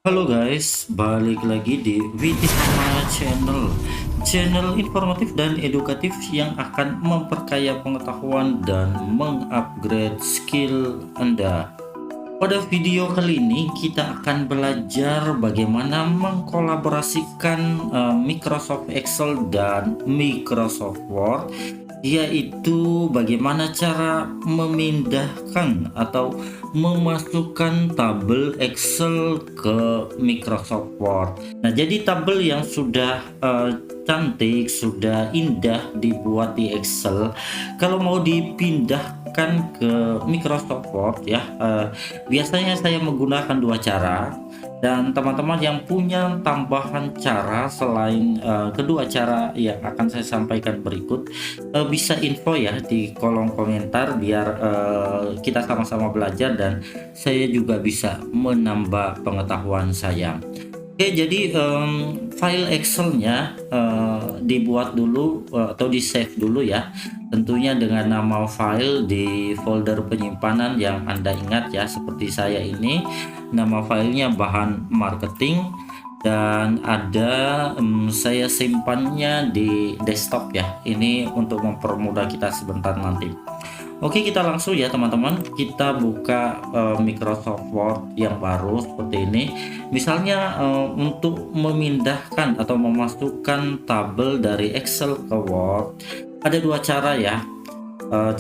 Halo guys, balik lagi di Widihama Channel informatif dan edukatif yang akan memperkaya pengetahuan dan mengupgrade skill Anda. Pada video kali ini kita akan belajar bagaimana mengkolaborasikan Microsoft Excel dan Microsoft Word, yaitu bagaimana cara memindahkan atau memasukkan tabel Excel ke Microsoft Word. Nah, jadi tabel yang sudah cantik, sudah indah dibuat di Excel, kalau mau dipindahkan ke Microsoft Word ya, biasanya saya menggunakan dua cara. Dan teman-teman yang punya tambahan cara selain kedua cara yang akan saya sampaikan berikut, bisa info ya di kolom komentar biar kita sama-sama belajar dan saya juga bisa menambah pengetahuan saya. Oke, jadi file Excelnya dibuat dulu atau di save dulu ya, tentunya dengan nama file di folder penyimpanan yang Anda ingat ya, seperti saya ini nama filenya bahan marketing, dan ada saya simpannya di desktop ya, ini untuk mempermudah kita sebentar nanti. Oke, kita langsung ya teman-teman, kita buka Microsoft Word yang baru seperti ini. Misalnya untuk memindahkan atau memasukkan tabel dari Excel ke Word, ada dua cara ya.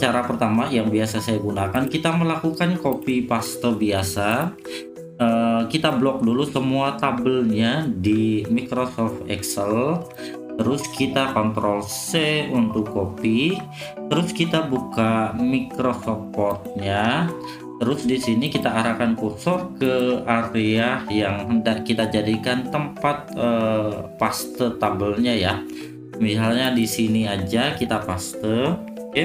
Cara pertama yang biasa saya gunakan, kita melakukan copy paste biasa. Kita blok dulu semua tabelnya di Microsoft Excel, terus kita Ctrl C untuk copy, terus kita buka Microsoft Word-nya, terus di sini kita arahkan kursor ke area yang hendak kita jadikan tempat paste tabelnya ya. Misalnya di sini aja kita paste, oke,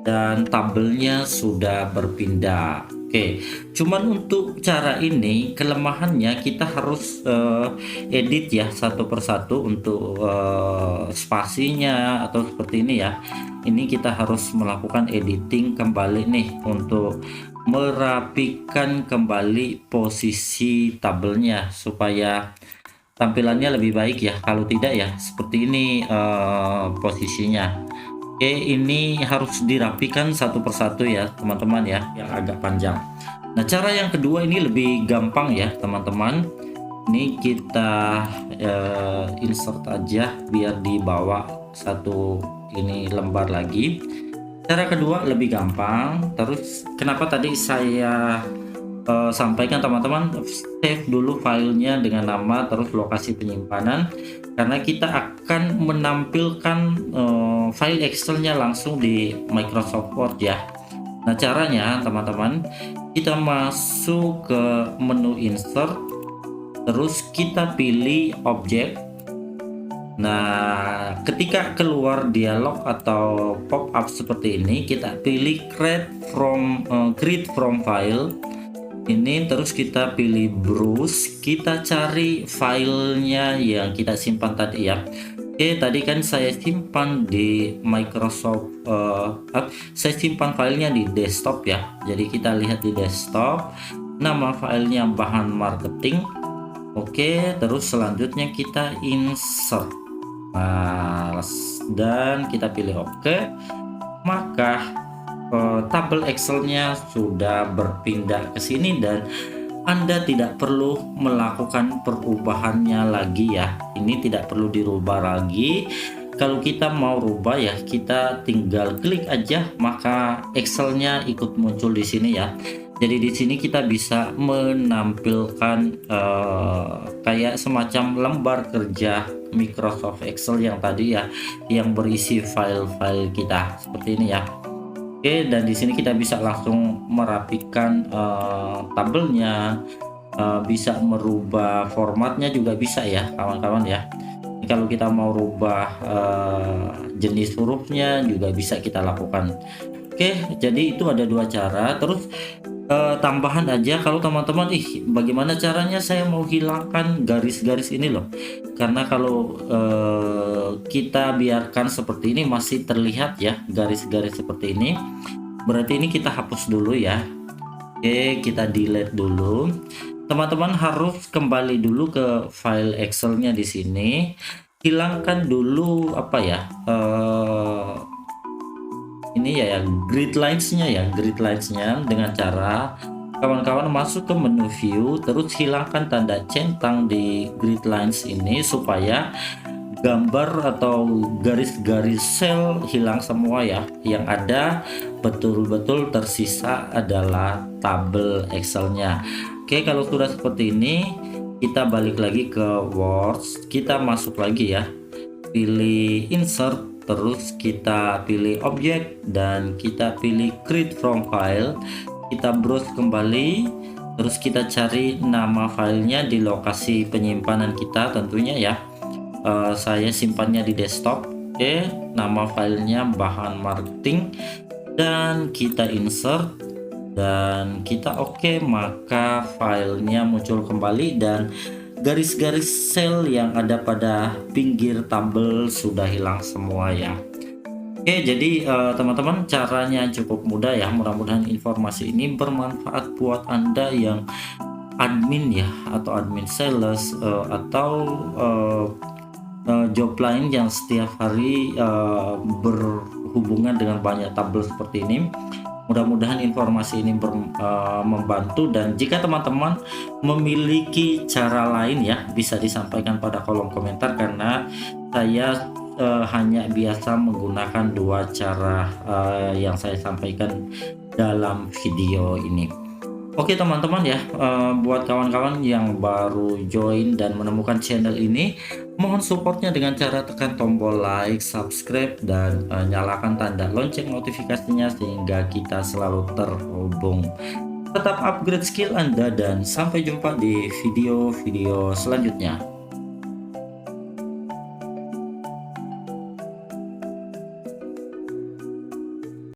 dan tabelnya sudah berpindah. Oke, cuman untuk cara ini kelemahannya kita harus edit ya satu persatu untuk spasinya atau seperti ini ya. Ini kita harus melakukan editing kembali nih untuk merapikan kembali posisi tabelnya supaya tampilannya lebih baik ya. Kalau tidak ya seperti ini posisinya. Oke, ini harus dirapikan satu persatu ya teman-teman ya, yang agak panjang. Nah, cara yang kedua ini lebih gampang ya teman-teman. Ini kita insert aja biar dibawa satu ini lembar lagi. Cara kedua lebih gampang. Terus kenapa tadi saya sampaikan teman-teman, save dulu filenya dengan nama terus lokasi penyimpanan, karena kita akan menampilkan file Excelnya langsung di Microsoft Word ya. Nah, caranya teman-teman, kita masuk ke menu insert, terus kita pilih objek. Nah, ketika keluar dialog atau pop up seperti ini, kita pilih create from file ini, terus kita pilih browse, kita cari filenya yang kita simpan tadi ya. Oke, tadi kan saya simpan di Microsoft, saya simpan filenya di desktop ya. Jadi kita lihat di desktop, nama filenya bahan marketing. Oke, terus selanjutnya kita insert, nah, dan kita pilih oke, maka tabel Excelnya sudah berpindah ke sini dan Anda tidak perlu melakukan perubahannya lagi ya. Ini tidak perlu dirubah lagi. Kalau kita mau rubah ya, kita tinggal klik aja, maka Excelnya ikut muncul di sini ya. Jadi di sini kita bisa menampilkan kayak semacam lembar kerja Microsoft Excel yang tadi ya, yang berisi file-file kita seperti ini ya. Oke, dan di sini kita bisa langsung merapikan tabelnya, bisa merubah formatnya juga bisa ya kawan-kawan ya. Kalau kita mau rubah jenis hurufnya juga bisa kita lakukan. Oke, jadi itu ada dua cara. Terus tambahan aja, kalau teman-teman bagaimana caranya saya mau hilangkan garis-garis ini loh, karena kalau kita biarkan seperti ini masih terlihat ya garis-garis seperti ini, berarti ini kita hapus dulu ya. Oke, kita delete dulu. Teman-teman harus kembali dulu ke file Excelnya di sini, hilangkan dulu apa ya, ini ya, grid lines-nya ya, grid lines-nya dengan cara kawan-kawan masuk ke menu view, terus hilangkan tanda centang di grid lines ini supaya gambar atau garis-garis sel hilang semua ya. Yang ada betul-betul tersisa adalah tabel Excelnya. Oke, kalau sudah seperti ini, kita balik lagi ke Words, kita masuk lagi ya, pilih insert, terus kita pilih objek dan kita pilih create from file, kita browse kembali, terus kita cari nama filenya di lokasi penyimpanan kita tentunya ya. Saya simpannya di desktop. Oke, nama filenya bahan marketing dan kita insert dan kita oke, maka filenya muncul kembali dan garis-garis sel yang ada pada pinggir tabel sudah hilang semua ya. Oke, jadi teman-teman, caranya cukup mudah ya. Mudah-mudahan informasi ini bermanfaat buat Anda yang admin ya, atau admin sales, atau job lain yang setiap hari berhubungan dengan banyak tabel seperti ini. Mudah-mudahan informasi ini membantu, dan jika teman-teman memiliki cara lain ya, bisa disampaikan pada kolom komentar, karena saya hanya biasa menggunakan dua cara yang saya sampaikan dalam video ini. Oke teman-teman ya, buat kawan-kawan yang baru join dan menemukan channel ini, mohon supportnya dengan cara tekan tombol like, subscribe, dan nyalakan tanda lonceng notifikasinya sehingga kita selalu terhubung. Tetap upgrade skill Anda dan sampai jumpa di video-video selanjutnya.